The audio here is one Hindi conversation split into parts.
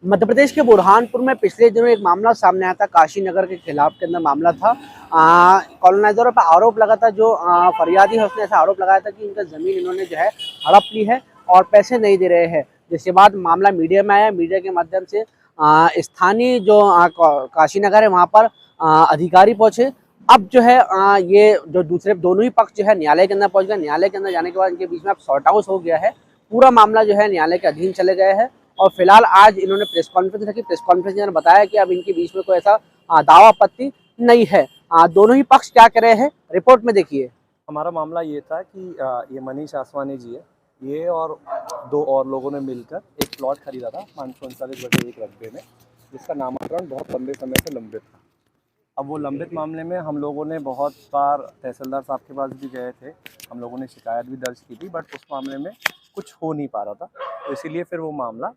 मध्य प्रदेश के बुरहानपुर में पिछले दिनों एक मामला सामने आया था। काशी नगर के खिलाफ के अंदर मामला था। कॉलोनाइजरों पर आरोप लगा था, जो फरियादी है उसने ऐसा आरोप लगाया था कि इनका ज़मीन इन्होंने जो है हड़प ली है और पैसे नहीं दे रहे हैं। जिसके बाद मामला मीडिया में आया। मीडिया के माध्यम से स्थानीय जो काशी नगर है वहाँ पर अधिकारी पहुँचे। अब जो है ये जो दूसरे दोनों ही पक्ष जो है न्यायालय के अंदर पहुँच गए। न्यायालय के अंदर जाने के बाद इनके बीच में अब सॉर्ट आउट हो गया है। पूरा मामला जो है न्यायालय के अधीन चले गए हैं और फिलहाल आज इन्होंने प्रेस कॉन्फ्रेंस रखी। प्रेस कॉन्फ्रेंस में बताया कि अब इनके बीच में कोई ऐसा दावा आपत्ति नहीं है। दोनों ही पक्ष क्या कह रहे हैं, रिपोर्ट में देखिए। हमारा मामला ये था कि ये मनीष आसवानी जी है, ये और दो और लोगों ने मिलकर एक प्लॉट खरीदा था 539/1 रकबे में, जिसका नामकरण बहुत लंबे समय से लंबित था। अब वो लंबित मामले में हम लोगों ने बहुत बार तहसीलदार साहब के पास भी गए थे, हम लोगों ने शिकायत भी दर्ज की थी, बट उस मामले में कुछ हो नहीं पा रहा था। तो इसीलिए फिर वो मामला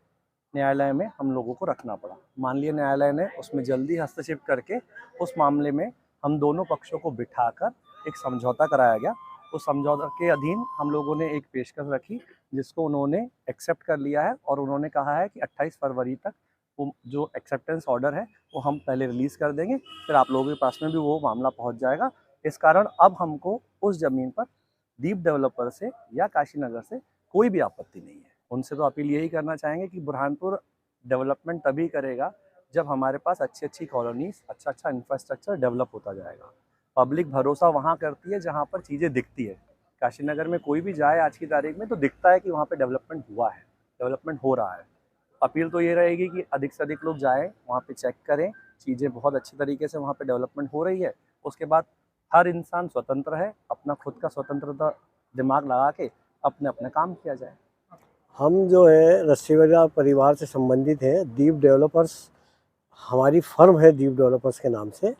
न्यायालय में हम लोगों को रखना पड़ा। माननीय न्यायालय ने उसमें जल्दी हस्तक्षेप करके उस मामले में हम दोनों पक्षों को बिठाकर एक समझौता कराया गया। उस समझौता के अधीन हम लोगों ने एक पेशकश रखी, जिसको उन्होंने एक्सेप्ट कर लिया है और उन्होंने कहा है कि 28 फरवरी तक वो जो एक्सेप्टेंस ऑर्डर है वो हम पहले रिलीज़ कर देंगे, फिर आप लोगों के पास में भी वो मामला पहुंच जाएगा। इस कारण अब हमको उस ज़मीन पर दीप डेवलपर से या काशी नगर से कोई भी आपत्ति नहीं है। उनसे तो अपील यही करना चाहेंगे कि बुरहानपुर डेवलपमेंट तभी करेगा जब हमारे पास अच्छी अच्छी कॉलोनीज, अच्छा इंफ्रास्ट्रक्चर डेवलप होता जाएगा। पब्लिक भरोसा वहाँ करती है जहाँ पर चीज़ें दिखती है। काशी नगर में कोई भी जाए आज की तारीख में तो दिखता है कि वहाँ पे डेवलपमेंट हुआ है, डेवलपमेंट हो रहा है। अपील तो ये रहेगी कि अधिक से अधिक लोग जाएँ, वहाँ पे चेक करें, चीज़ें बहुत अच्छी तरीके से वहाँ पे डेवलपमेंट हो रही है। उसके बाद हर इंसान स्वतंत्र है, अपना खुद का स्वतंत्रता दिमाग लगा के अपने अपने काम किया जाए। हम जो है रस्सीवाला परिवार से संबंधित हैं। दीप डेवलपर्स हमारी फर्म है, दीप डेवलपर्स के नाम से।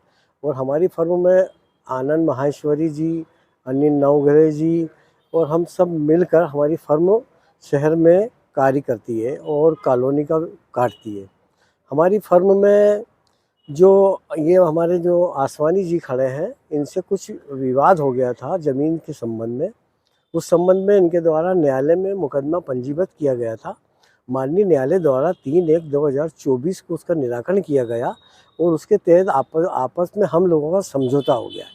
और हमारी फर्म में आनंद माहेश्वरी जी, अनिल नवघरे जी और हम सब मिलकर हमारी फर्म शहर में कार्य करती है और कॉलोनी का काटती है। हमारी फर्म में जो ये हमारे जो आसवानी जी खड़े हैं, इनसे कुछ विवाद हो गया था ज़मीन के संबंध में। उस संबंध में इनके द्वारा न्यायालय में मुकदमा पंजीबद्ध किया गया था। माननीय न्यायालय द्वारा 3/1/2024 को उसका निराकरण किया गया और उसके तहत आपस में हम लोगों का समझौता हो गया।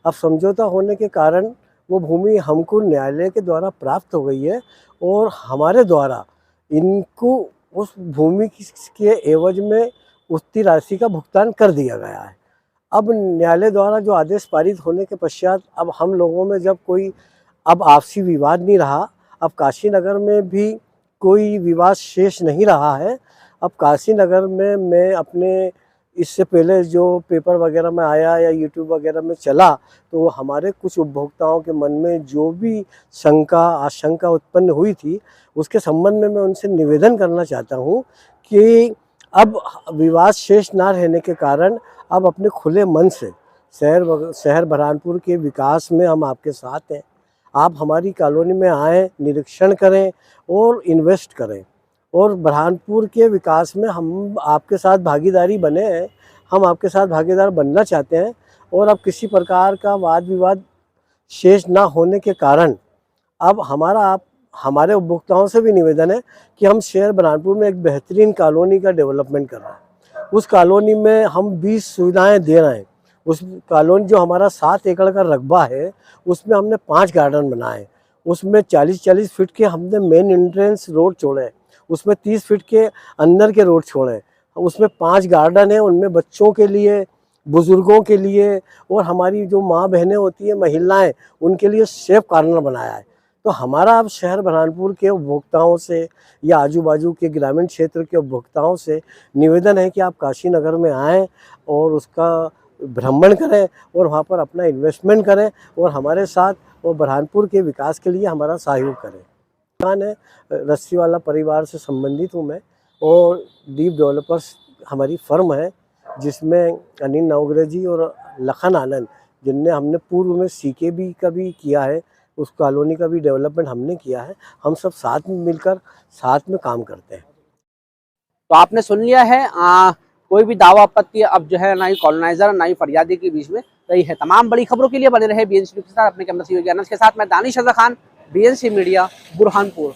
अब समझौता होने के कारण वो भूमि हमको न्यायालय के द्वारा प्राप्त हो गई है और हमारे द्वारा इनको उस भूमि के एवज में उतनी राशि का भुगतान कर दिया गया है। अब न्यायालय द्वारा जो आदेश पारित होने के पश्चात अब हम लोगों में जब कोई अब आपसी विवाद नहीं रहा। अब काशी नगर में भी कोई विवाद शेष नहीं रहा है। अब काशी नगर में मैं अपने इससे पहले जो पेपर वगैरह में आया या यूट्यूब वगैरह में चला, तो हमारे कुछ उपभोक्ताओं के मन में जो भी शंका आशंका उत्पन्न हुई थी, उसके संबंध में मैं उनसे निवेदन करना चाहता हूँ कि अब विवाद शेष ना रहने के कारण अब अपने खुले मन से शहर बुरहानपुर के विकास में हम आपके साथ हैं। आप हमारी कॉलोनी में आएँ, निरीक्षण करें और इन्वेस्ट करें और बुरहानपुर के विकास में हम आपके साथ भागीदारी बने हैं, हम आपके साथ भागीदार बनना चाहते हैं। और अब किसी प्रकार का वाद विवाद शेष ना होने के कारण अब हमारे उपभोक्ताओं से भी निवेदन है कि हम शहर बुरहानपुर में एक बेहतरीन कॉलोनी का डेवलपमेंट कर रहे हैं। उस कॉलोनी में हम 20 सुविधाएँ दे रहे हैं। उस कॉलोनी जो हमारा 7 एकड़ का रकबा है, उसमें हमने 5 गार्डन बनाए। उसमें 40-40 फीट के हमने मेन एंट्रेंस रोड छोड़े, उसमें 30 फीट के अंदर के रोड छोड़े। उसमें 5 गार्डन है, उनमें बच्चों के लिए, बुज़ुर्गों के लिए और हमारी जो माँ बहनें होती हैं, महिलाएं, उनके लिए सेफ कॉर्नर बनाया है। तो हमारा अब शहर बुरहानपुर के उपभोक्ताओं से या आजू बाजू के ग्रामीण क्षेत्र के उपभोक्ताओं से निवेदन है कि आप काशी नगर में आएँ और उसका भ्रमण करें और वहाँ पर अपना इन्वेस्टमेंट करें और हमारे साथ वो बुरहानपुर के विकास के लिए हमारा सहयोग करें। दुकान है, रस्सीवाला परिवार से संबंधित हूँ मैं और दीप डेवलपर्स हमारी फर्म है, जिसमें अनिल नवघरे जी और लखन आनंद, जिनने हमने पूर्व में सीके भी का भी किया है, उस कॉलोनी का भी डेवलपमेंट हमने किया है। हम सब साथ में मिलकर साथ में काम करते हैं। तो आपने सुन लिया है। कोई भी दावा आपत्ति अब जो है ना ही कॉलोनाइजर ना ही फरियादी के बीच में रही है। तमाम बड़ी खबरों के लिए बने रहे बीएनसी न्यूज़ के साथ। अपने कैमरा के साथ मैं दानिश रज़ा खान, बीएनसी मीडिया, बुरहानपुर।